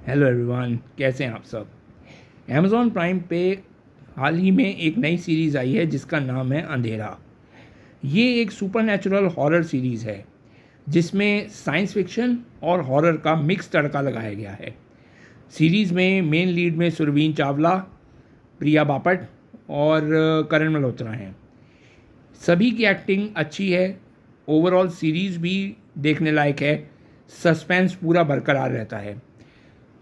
Hello everyone, कैसे हैं आप सब। अमेज़ॉन प्राइम पे हाल ही में एक नई सीरीज़ आई है जिसका नाम है अंधेरा। ये एक सुपरनैचुरल हॉरर सीरीज़ है जिसमें साइंस फिक्शन और हॉरर का मिक्स तड़का लगाया गया है। सीरीज़ में मेन लीड में सुरवीन चावला, प्रिया बापट और करण मल्होत्रा हैं। सभी की एक्टिंग अच्छी है। ओवरऑल सीरीज़ भी देखने लायक है। सस्पेंस पूरा बरकरार रहता है।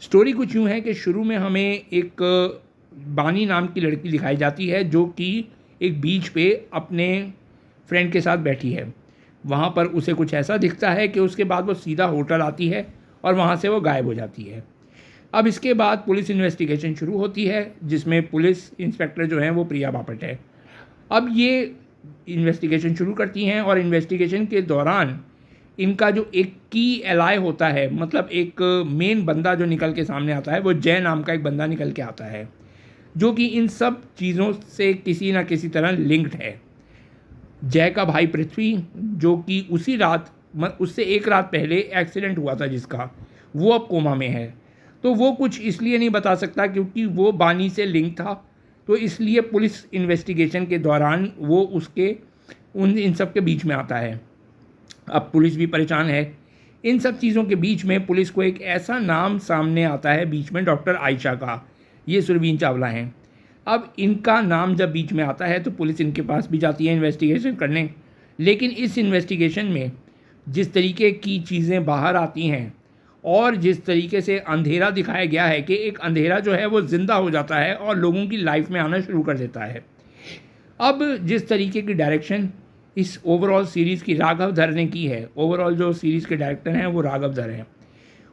स्टोरी कुछ यूँ है कि शुरू में हमें एक बानी नाम की लड़की दिखाई जाती है जो कि एक बीच पे अपने फ्रेंड के साथ बैठी है। वहाँ पर उसे कुछ ऐसा दिखता है कि उसके बाद वो सीधा होटल आती है और वहाँ से वो गायब हो जाती है। अब इसके बाद पुलिस इन्वेस्टिगेशन शुरू होती है जिसमें पुलिस इंस्पेक्टर जो हैं वो प्रिया बापट है। अब ये इन्वेस्टिगेशन शुरू करती हैं और इन्वेस्टिगेशन के दौरान इनका जो एक की एलाय होता है, मतलब एक मेन बंदा जो निकल के सामने आता है, वो जय नाम का एक बंदा निकल के आता है जो कि इन सब चीज़ों से किसी ना किसी तरह लिंक्ड है। जय का भाई पृथ्वी, जो कि उसी रात उससे एक रात पहले एक्सीडेंट हुआ था जिसका, वो अब कोमा में है। तो वो कुछ इसलिए नहीं बता सकता क्योंकि वो बानी से लिंक था, तो इसलिए पुलिस इन्वेस्टिगेशन के दौरान वो उसके इन सब के बीच में आता है। अब पुलिस भी परेशान है। इन सब चीज़ों के बीच में पुलिस को एक ऐसा नाम सामने आता है बीच में, डॉक्टर आयशा का। ये सुरवीन चावला हैं। अब इनका नाम जब बीच में आता है तो पुलिस इनके पास भी जाती है इन्वेस्टिगेशन करने। लेकिन इस इन्वेस्टिगेशन में जिस तरीके की चीज़ें बाहर आती हैं और जिस तरीके से अंधेरा दिखाया गया है कि एक अंधेरा जो है वो ज़िंदा हो जाता है और लोगों की लाइफ में आना शुरू कर देता है। अब जिस तरीके की डायरेक्शन इस ओवरऑल सीरीज़ की राघव धर ने की है, ओवरऑल जो सीरीज़ के डायरेक्टर हैं वो राघव धर हैं।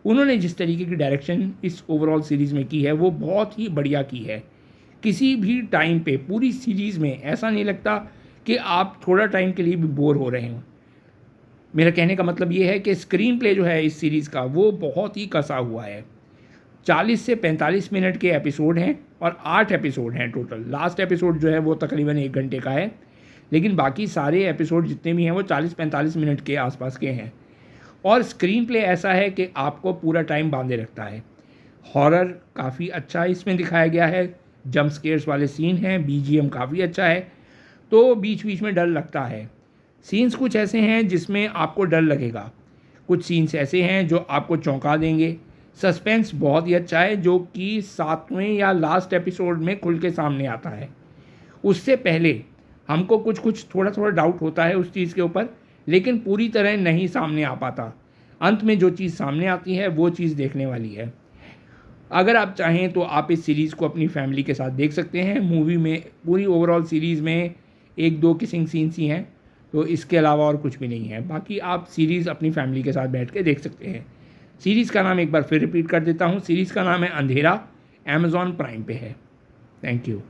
उन्होंने जिस तरीके की डायरेक्शन इस ओवरऑल सीरीज़ में की है वो बहुत ही बढ़िया की है। किसी भी टाइम पे पूरी सीरीज़ में ऐसा नहीं लगता कि आप थोड़ा टाइम के लिए भी बोर हो रहे हों। मेरा कहने का मतलब ये है कि स्क्रीन प्ले जो है इस सीरीज़ का वो बहुत ही कसा हुआ है। 40 से 45 मिनट के एपिसोड हैं और 8 एपिसोड हैं टोटल। लास्ट एपिसोड जो है वो तकरीबन 1 घंटे का है, लेकिन बाकी सारे एपिसोड जितने भी हैं वो 40-45 मिनट के आसपास के हैं। और स्क्रीन प्ले ऐसा है कि आपको पूरा टाइम बांधे रखता है। हॉरर काफ़ी अच्छा इसमें दिखाया गया है। जंप स्केयर्स वाले सीन हैं, बीजीएम काफ़ी अच्छा है, तो बीच बीच में डर लगता है। सीन्स कुछ ऐसे हैं जिसमें आपको डर लगेगा, कुछ सीन्स ऐसे हैं जो आपको चौंका देंगे। सस्पेंस बहुत ही अच्छा है जो कि 7वें या लास्ट एपिसोड में खुल के सामने आता है। उससे पहले हमको कुछ कुछ थोड़ा थोड़ा डाउट होता है उस चीज़ के ऊपर, लेकिन पूरी तरह नहीं सामने आ पाता। अंत में जो चीज़ सामने आती है वो चीज़ देखने वाली है। अगर आप चाहें तो आप इस सीरीज़ को अपनी फैमिली के साथ देख सकते हैं। मूवी में पूरी ओवरऑल सीरीज़ में 1-2 किसिंग सीन्स ही हैं, तो इसके अलावा और कुछ भी नहीं है। बाकी आप सीरीज़ अपनी फैमिली के साथ बैठ के देख सकते हैं। सीरीज़ का नाम एक बार फिर रिपीट कर देता हूँ, सीरीज़ का नाम है अंधेरा, अमेज़ॉन प्राइम पे है। Thank you.